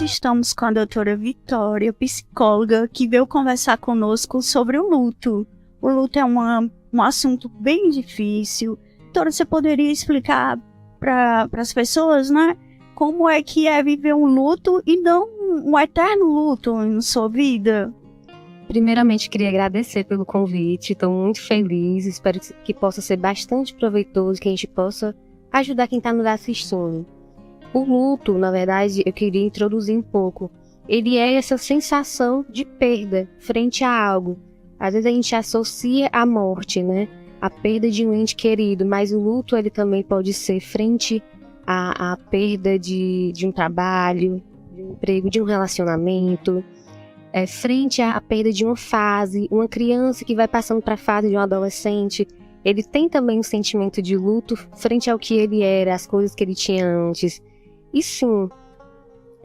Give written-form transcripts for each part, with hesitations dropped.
estamos com a doutora Vitória, psicóloga, que veio conversar conosco sobre o luto. O luto é um assunto bem difícil. Doutora, você poderia explicar para as pessoas, né, como é que é viver um luto e não um eterno luto em sua vida? Primeiramente, queria agradecer pelo convite, estou muito feliz, espero que possa ser bastante proveitoso, que a gente possa ajudar quem está nos assistindo. O luto, na verdade, eu queria introduzir um pouco. Ele é essa sensação de perda frente a algo. Às vezes a gente associa a morte, né? A perda de um ente querido, mas o luto ele também pode ser frente à perda de um trabalho, de um emprego, de um relacionamento. Frente à perda de uma fase, uma criança que vai passando para a fase de um adolescente, ele tem também um sentimento de luto frente ao que ele era, as coisas que ele tinha antes. E sim,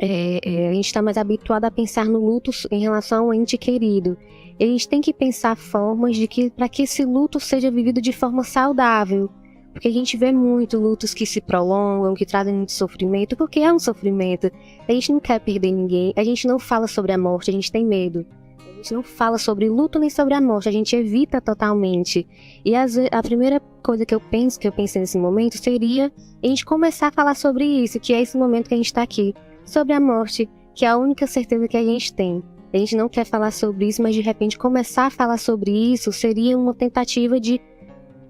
a gente está mais habituado a pensar no luto em relação ao ente querido. E a gente tem que pensar formas para que esse luto seja vivido de forma saudável. Porque a gente vê muito lutos que se prolongam, que trazem muito sofrimento, porque é um sofrimento. A gente não quer perder ninguém, a gente não fala sobre a morte, a gente tem medo. A gente não fala sobre luto nem sobre a morte, a gente evita totalmente. E a primeira coisa que eu pensei nesse momento seria a gente começar a falar sobre isso, que é esse momento que a gente está aqui, sobre a morte, que é a única certeza que a gente tem. A gente não quer falar sobre isso, mas de repente começar a falar sobre isso seria uma tentativa de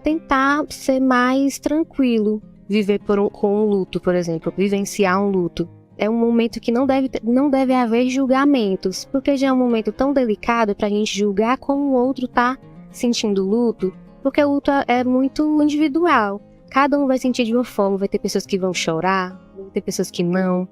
tentar ser mais tranquilo, viver com um luto, por exemplo, vivenciar um luto. É um momento que não deve haver julgamentos, porque já é um momento tão delicado para a gente julgar como o outro está sentindo luto, porque o luto é muito individual. Cada um vai sentir de uma forma, vai ter pessoas que vão chorar, vai ter pessoas que não,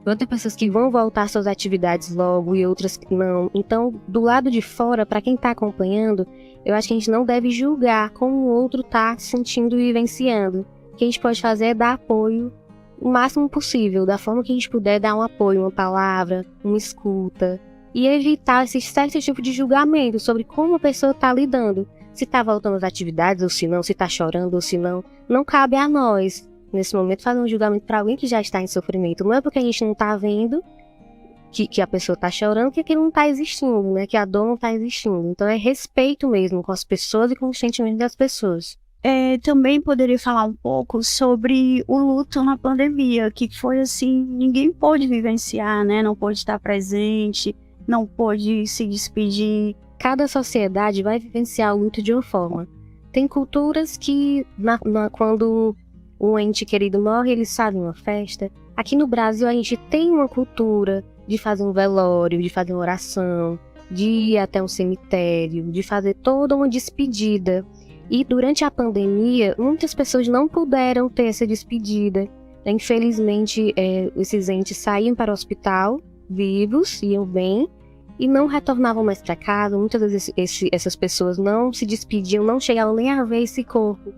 vão ter pessoas que vão voltar às suas atividades logo e outras que não. Então, do lado de fora, para quem está acompanhando, eu acho que a gente não deve julgar como o outro está sentindo e vivenciando. O que a gente pode fazer é dar apoio o máximo possível, da forma que a gente puder dar um apoio, uma palavra, uma escuta, e evitar esse certo tipo de julgamento sobre como a pessoa está lidando. Se está voltando às atividades ou se não, se está chorando ou se não, não cabe a nós, nesse momento, fazer um julgamento para alguém que já está em sofrimento. Não é porque a gente não está vendo que a pessoa está chorando que aquilo não está existindo, né? Que a dor não está existindo. Então é respeito mesmo com as pessoas e com os sentimentos das pessoas. Também poderia falar um pouco sobre o luto na pandemia, que foi assim, ninguém pôde vivenciar, né? Não pôde estar presente, não pôde se despedir. Cada sociedade vai vivenciar o luto de uma forma. Tem culturas que, quando um ente querido morre, eles fazem uma festa. Aqui no Brasil a gente tem uma cultura de fazer um velório, de fazer uma oração, de ir até um cemitério, de fazer toda uma despedida. E durante a pandemia, muitas pessoas não puderam ter essa despedida. Infelizmente, esses entes saíam para o hospital, vivos, iam bem, e não retornavam mais para casa. Muitas vezes essas pessoas não se despediam, não chegavam nem a ver esse corpo.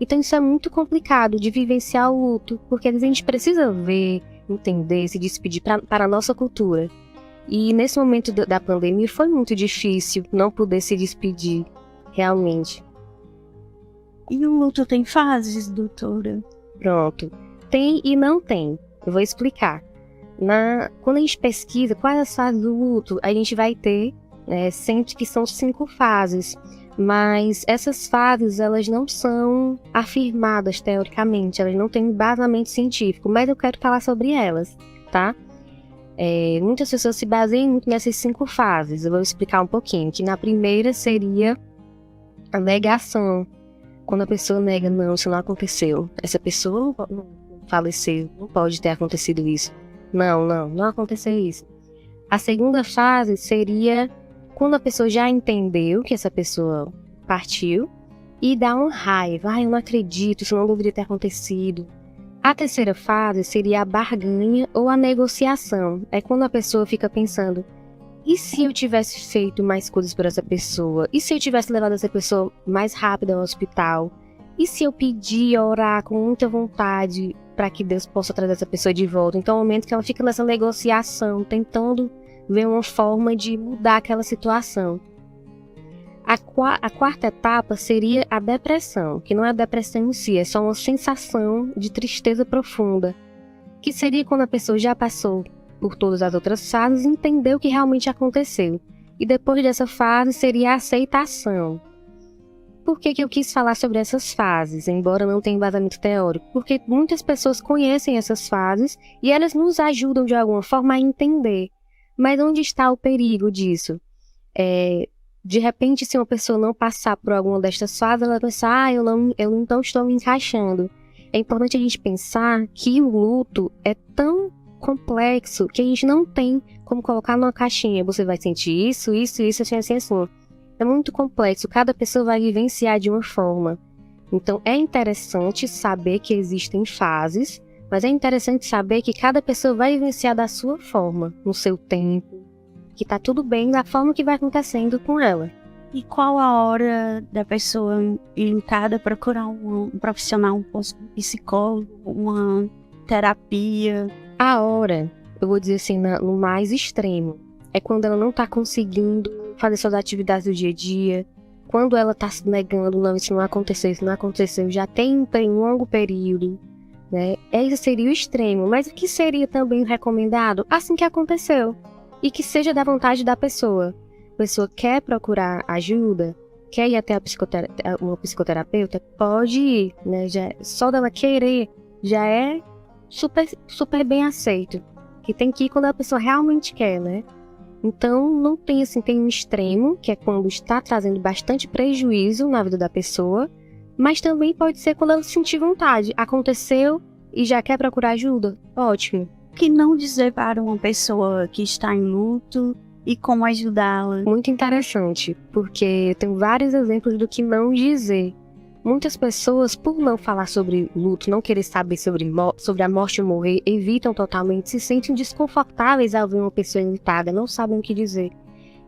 Então isso é muito complicado de vivenciar o luto, porque às vezes a gente precisa ver, entender, se despedir para a nossa cultura. E nesse momento da pandemia foi muito difícil não poder se despedir, realmente. E o luto tem fases, doutora? Pronto. Tem e não tem. Eu vou explicar. Quando a gente pesquisa quais as fases do luto, a gente vai ter, sempre que são 5 fases. Mas essas fases, elas não são afirmadas teoricamente, elas não têm embasamento científico, mas eu quero falar sobre elas, tá? Muitas pessoas se baseiam muito nessas 5 fases. Eu vou explicar um pouquinho, que na primeira seria a negação. Quando a pessoa nega, não, isso não aconteceu. Essa pessoa não faleceu, não pode ter acontecido isso. Não aconteceu isso. A segunda fase seria quando a pessoa já entendeu que essa pessoa partiu e dá uma raiva. Eu não acredito, isso não deveria ter acontecido. A terceira fase seria a barganha ou a negociação. É quando a pessoa fica pensando, e se eu tivesse feito mais coisas por essa pessoa? E se eu tivesse levado essa pessoa mais rápido ao hospital? E se eu pedir, orar com muita vontade para que Deus possa trazer essa pessoa de volta? Então é o momento que ela fica nessa negociação, tentando ver uma forma de mudar aquela situação. A quarta etapa seria a depressão, que não é a depressão em si, é só uma sensação de tristeza profunda, que seria quando a pessoa já passou por todas as outras fases e entender o que realmente aconteceu. E depois dessa fase seria a aceitação. Por que eu quis falar sobre essas fases, embora não tenha embasamento teórico? Porque muitas pessoas conhecem essas fases e elas nos ajudam de alguma forma a entender. Mas onde está o perigo disso? De repente, se uma pessoa não passar por alguma destas fases, ela vai pensar, eu não estou me encaixando. É importante a gente pensar que o luto é tão complexo que a gente não tem como colocar numa caixinha. Você vai sentir isso, assim. É muito complexo, cada pessoa vai vivenciar de uma forma. Então é interessante saber que existem fases, mas é interessante saber que cada pessoa vai vivenciar da sua forma, no seu tempo, que tá tudo bem da forma que vai acontecendo com ela. E qual a hora da pessoa ir em cada procurar um profissional, um psicólogo, uma terapia? A hora, eu vou dizer assim, no mais extremo, é quando ela não tá conseguindo fazer suas atividades do dia a dia, quando ela tá se negando, não, isso não aconteceu, já tem um longo período, né? Esse seria o extremo, mas o que seria também recomendado? Assim que aconteceu, e que seja da vontade da pessoa. A pessoa quer procurar ajuda, quer ir até uma psicoterapeuta, pode ir, né? Só dela querer já é super bem aceito, que tem que ir quando a pessoa realmente quer, né? Então, não tem assim, tem um extremo, que é quando está trazendo bastante prejuízo na vida da pessoa, mas também pode ser quando ela sentir vontade. Aconteceu e já quer procurar ajuda. Ótimo. O que não dizer para uma pessoa que está em luto e como ajudá-la? Muito interessante, porque eu tenho vários exemplos do que não dizer. Muitas pessoas, por não falar sobre luto, não querer saber sobre a morte ou morrer, evitam totalmente, se sentem desconfortáveis ao ver uma pessoa enlutada, não sabem o que dizer.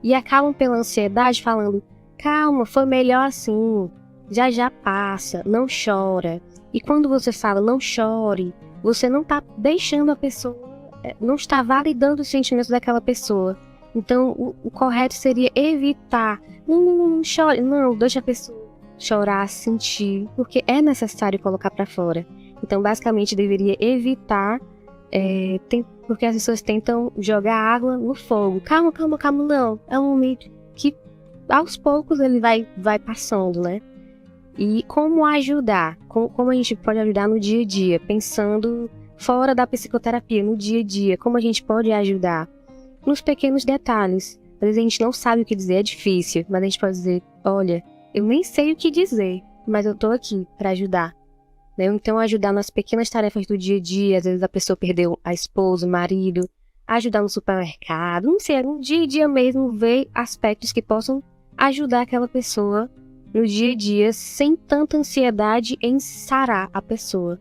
E acabam pela ansiedade falando, calma, foi melhor assim, já passa, não chora. E quando você fala não chore, você não está deixando a pessoa, não está validando os sentimentos daquela pessoa. Então o correto seria evitar, não chore, não, deixa a pessoa chorar, sentir, porque é necessário colocar para fora. Então, basicamente, deveria evitar, porque as pessoas tentam jogar água no fogo. Calma, não. É um momento que, aos poucos, ele vai passando, né? E como ajudar? Como a gente pode ajudar no dia a dia? Pensando fora da psicoterapia, no dia a dia. Como a gente pode ajudar? Nos pequenos detalhes. Às vezes a gente não sabe o que dizer, é difícil, mas a gente pode dizer, olha, eu nem sei o que dizer, mas eu tô aqui para ajudar. Né? Então, ajudar nas pequenas tarefas do dia a dia, às vezes a pessoa perdeu a esposa, o marido, ajudar no supermercado, não sei, no dia a dia mesmo, ver aspectos que possam ajudar aquela pessoa no dia a dia, sem tanta ansiedade em sarar a pessoa.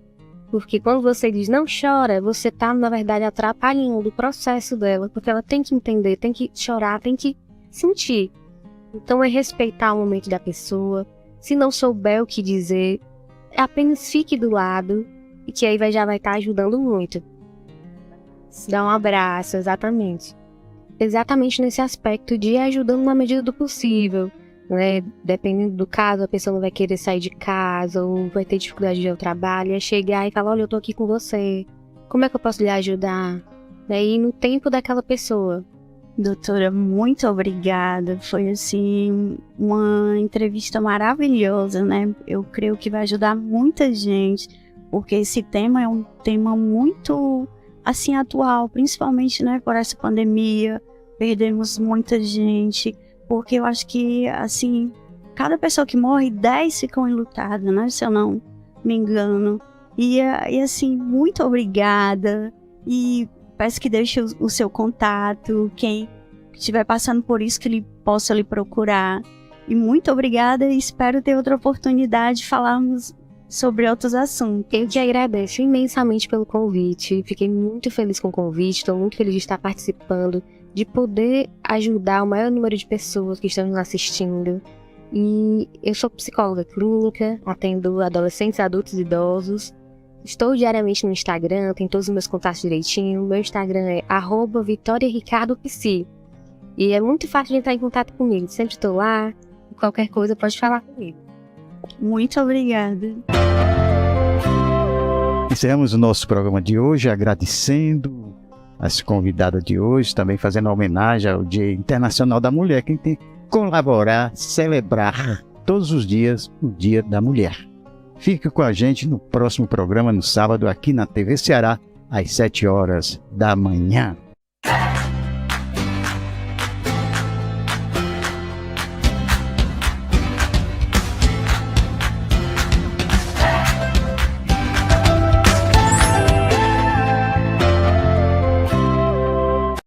Porque quando você diz não chora, você tá, na verdade, atrapalhando o processo dela, porque ela tem que entender, tem que chorar, tem que sentir. Então é respeitar o momento da pessoa. Se não souber o que dizer, apenas fique do lado e que aí já vai estar ajudando muito. Dá um abraço, exatamente. Exatamente nesse aspecto de ir ajudando na medida do possível, né? Dependendo do caso, a pessoa não vai querer sair de casa ou vai ter dificuldade de ir ao trabalho, é chegar e falar, olha, eu tô aqui com você, como é que eu posso lhe ajudar? E no tempo daquela pessoa. Doutora, muito obrigada. Foi, assim, uma entrevista maravilhosa, né? Eu creio que vai ajudar muita gente, porque esse tema é um tema muito, assim, atual, principalmente, né, por essa pandemia. Perdemos muita gente, porque eu acho que, assim, cada pessoa que morre, 10 ficam enlutadas, né? Se eu não me engano. E assim, muito obrigada. E peço que deixe o seu contato, quem estiver passando por isso, que ele possa lhe procurar. E muito obrigada e espero ter outra oportunidade de falarmos sobre outros assuntos. Eu te agradeço imensamente pelo convite, fiquei muito feliz com o convite, estou muito feliz de estar participando, de poder ajudar o maior número de pessoas que estão nos assistindo. E eu sou psicóloga clínica, atendo adolescentes, adultos e idosos. Estou diariamente no Instagram, tem todos os meus contatos direitinho. Meu Instagram é @VitoriaRicardoPsi. E é muito fácil de entrar em contato comigo. Sempre estou lá. Qualquer coisa pode falar comigo. Muito obrigada. Encerramos o nosso programa de hoje agradecendo as convidadas de hoje, também fazendo homenagem ao Dia Internacional da Mulher, que tem que colaborar, celebrar todos os dias o Dia da Mulher. Fique com a gente no próximo programa, no sábado, aqui na TV Ceará, às 7 horas da manhã.